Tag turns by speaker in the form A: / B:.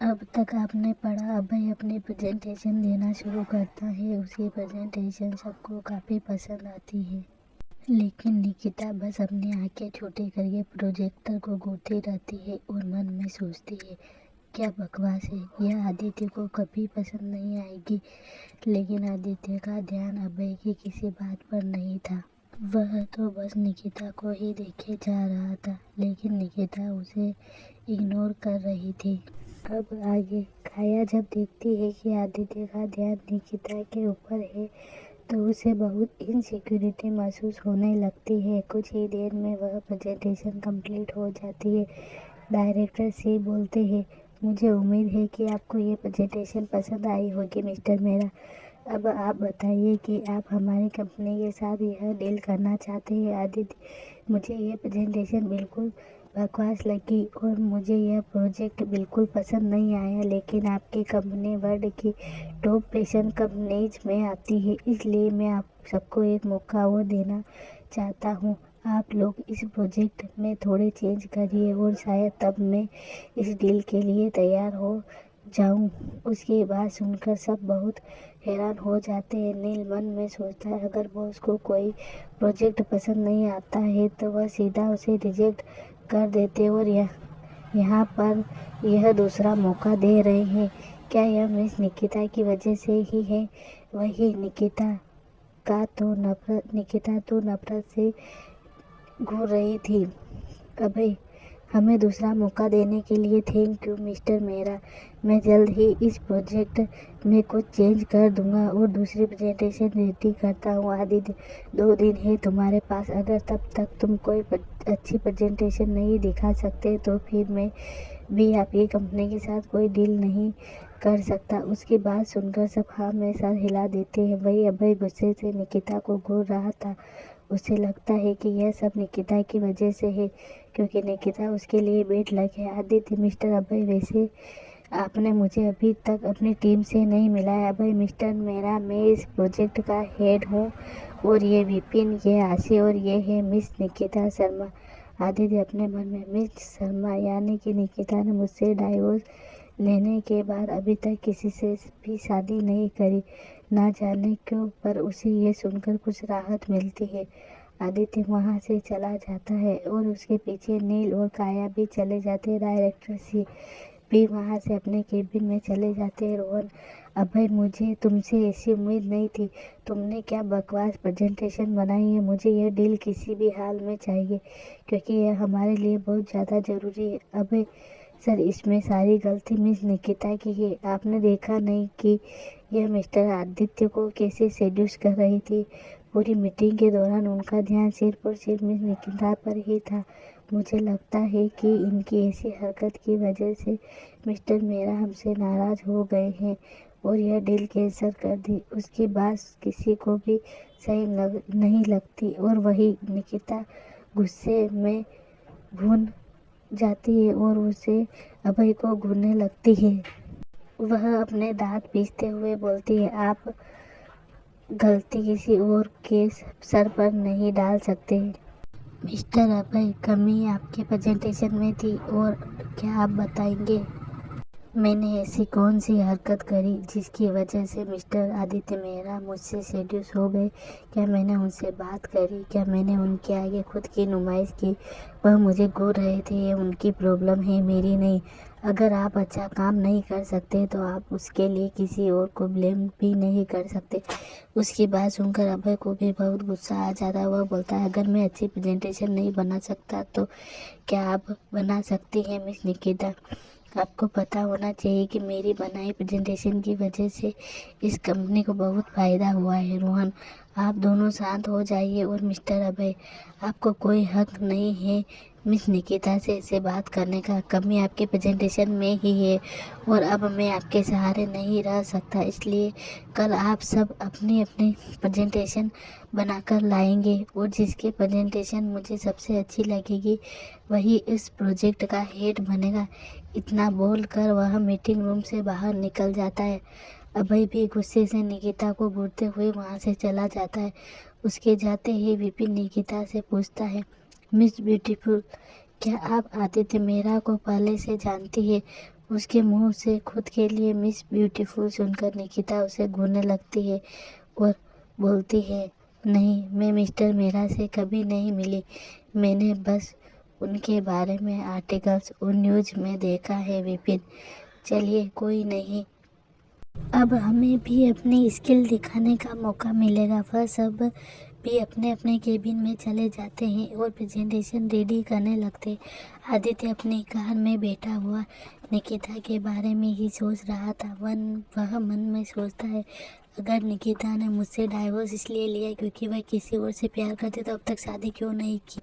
A: अब तक आपने पढ़ा, अभय अपनी प्रेजेंटेशन देना शुरू करता है। उसकी प्रेजेंटेशन सबको काफ़ी पसंद आती है, लेकिन निकिता बस अपनी आंखें छोटी करके प्रोजेक्टर को घूरती रहती है और मन में सोचती है, क्या बकवास है, यह आदित्य को कभी पसंद नहीं आएगी। लेकिन आदित्य का ध्यान अभय की किसी बात पर नहीं था। वह तो बस निकिता को ही देखे जा रहा था, लेकिन निकिता उसे इग्नोर कर रही थी। अब आगे काया जब देखती है कि आदित्य का ध्यान निकिता के ऊपर है तो उसे बहुत इनसिक्योरिटी महसूस होने लगती है। कुछ ही देर में वह प्रेजेंटेशन कंप्लीट हो जाती है। डायरेक्टर से बोलते हैं, मुझे उम्मीद है कि आपको ये प्रेजेंटेशन पसंद आई होगी मिस्टर मेहरा। अब आप बताइए कि आप हमारी कंपनी के साथ यह डील करना चाहते हैं। आदित्य, मुझे ये प्रेजेंटेशन बिल्कुल बकवास लगी और मुझे यह प्रोजेक्ट बिल्कुल पसंद नहीं आया, लेकिन आपकी कंपनी वर्ल्ड की टॉप फैशन कंपनीज में आती है, इसलिए मैं आप सबको एक मौका और देना चाहता हूँ। आप लोग इस प्रोजेक्ट में थोड़े चेंज करिए और शायद तब मैं इस डील के लिए तैयार हो जाऊं। उसकी बात सुनकर सब बहुत हैरान हो जाते हैं। नील मन में सोचता है, अगर बॉस को कोई प्रोजेक्ट पसंद नहीं आता है तो वह सीधा उसे रिजेक्ट कर देते और यहाँ पर यह दूसरा मौका दे रहे हैं। क्या यह मिस निकिता की वजह से ही है? वही निकिता तो नफरत से घूर रही थी। अभय, हमें दूसरा मौका देने के लिए थैंक यू मिस्टर मेहरा। मैं जल्द ही इस प्रोजेक्ट में कुछ चेंज कर दूंगा और दूसरी प्रेजेंटेशन रेडी करता हूँ। आदित्य, 2 दिन है तुम्हारे पास, अगर तब तक तुम कोई अच्छी प्रेजेंटेशन नहीं दिखा सकते तो फिर मैं भी आपकी कंपनी के साथ कोई डील नहीं कर सकता। उसकी बात सुनकर सब हाँ में सर हिला देते हैं। वही अभय गुस्से से निकिता को घूर रहा था। उसे लगता है कि यह सब निकिता की वजह से है, क्योंकि निकिता उसके लिए बेड लक है। आदित्य, मिस्टर अभय, वैसे आपने मुझे अभी तक अपनी टीम से नहीं मिलाया। अभय, मिस्टर मेहरा, मैं इस प्रोजेक्ट का हेड हूँ और ये विपिन, ये आशी और ये है मिस निकिता शर्मा। आदित्य अपने मन में, मिस शर्मा यानी कि निकिता ने मुझसे डाइवोर्स लेने के बाद अभी तक किसी से भी शादी नहीं करी। ना जाने क्यों, पर उसे ये सुनकर कुछ राहत मिलती है। आदित्य वहाँ से चला जाता है और उसके पीछे नील और काया भी चले जाते हैं। डायरेक्टर सी भी वहाँ से अपने केबिन में चले जाते हैं। रोहन, अभय, मुझे तुमसे ऐसी उम्मीद नहीं थी। तुमने क्या बकवास प्रेजेंटेशन बनाई है। मुझे यह डील किसी भी हाल में चाहिए, क्योंकि यह हमारे लिए बहुत ज़्यादा ज़रूरी है। अभय सर, इसमें सारी गलती मिस निकिता की है। आपने देखा नहीं कि यह मिस्टर आदित्य को कैसे सेड्यूस कर रही थी। पूरी मीटिंग के दौरान उनका ध्यान सिर्फ और सिर्फ मिस निकिता पर ही था। मुझे लगता है कि इनकी ऐसी हरकत की वजह से मिस्टर मेहरा हमसे नाराज हो गए हैं और यह डील कैंसिल कर दी। उसकी बात किसी को भी सही नहीं लगती और वही निकिता गुस्से में भून जाती है और उसे अभय को घूरने लगती है। वह अपने दांत पीसते हुए बोलती है, आप गलती किसी और के सर पर नहीं डाल सकते। मिस्टर अभय, कमी आपके प्रेजेंटेशन में थी और क्या आप बताएंगे? मैंने ऐसी कौन सी हरकत करी जिसकी वजह से मिस्टर आदित्य मेहरा मुझसे सेड्यूस हो गए? क्या मैंने उनसे बात करी? क्या मैंने उनके आगे खुद की नुमाइश की? वह मुझे घूर रहे थे, ये उनकी प्रॉब्लम है, मेरी नहीं। अगर आप अच्छा काम नहीं कर सकते तो आप उसके लिए किसी और को ब्लेम भी नहीं कर सकते। उसकी बात सुनकर अभय को भी बहुत गुस्सा आ जाता है। वह बोलता है, अगर मैं अच्छी प्रेजेंटेशन नहीं बना सकता तो क्या आप बना सकती हैं मिस निकिता? आपको पता होना चाहिए कि मेरी बनाई प्रेजेंटेशन की वजह से इस कंपनी को बहुत फ़ायदा हुआ है। रोहन, आप दोनों शांत हो जाइए। और मिस्टर अभय, आपको कोई हक नहीं है मिस निकिता से ऐसे बात करने का। कमी आपके प्रेजेंटेशन में ही है और अब मैं आपके सहारे नहीं रह सकता, इसलिए कल आप सब अपनी अपनी प्रेजेंटेशन बनाकर लाएंगे और जिसकी प्रेजेंटेशन मुझे सबसे अच्छी लगेगी वही इस प्रोजेक्ट का हेड बनेगा। इतना बोलकर वह मीटिंग रूम से बाहर निकल जाता है। अभय भी गुस्से से निकिता को घूरते हुए वहाँ से चला जाता है। उसके जाते ही विपिन निकिता से पूछता है, मिस ब्यूटीफुल, क्या आप आदित्य मेहरा को पहले से जानती है? उसके मुंह से खुद के लिए मिस ब्यूटीफुल सुनकर निकिता उसे घूरने लगती है और बोलती है, नहीं, मैं मिस्टर मेहरा से कभी नहीं मिली। मैंने बस उनके बारे में आर्टिकल्स और न्यूज़ में देखा है विपिन। चलिए, कोई नहीं, अब हमें भी अपनी स्किल दिखाने का मौका मिलेगा। वह सब भी अपने अपने केबिन में चले जाते हैं और प्रेजेंटेशन रेडी करने लगते। आदित्य अपनी कार में बैठा हुआ निकिता के बारे में ही सोच रहा था। वह मन में सोचता है, अगर निकिता ने मुझसे डाइवोर्स इसलिए लिया क्योंकि वह किसी और से प्यार करती तो अब तक शादी क्यों नहीं की।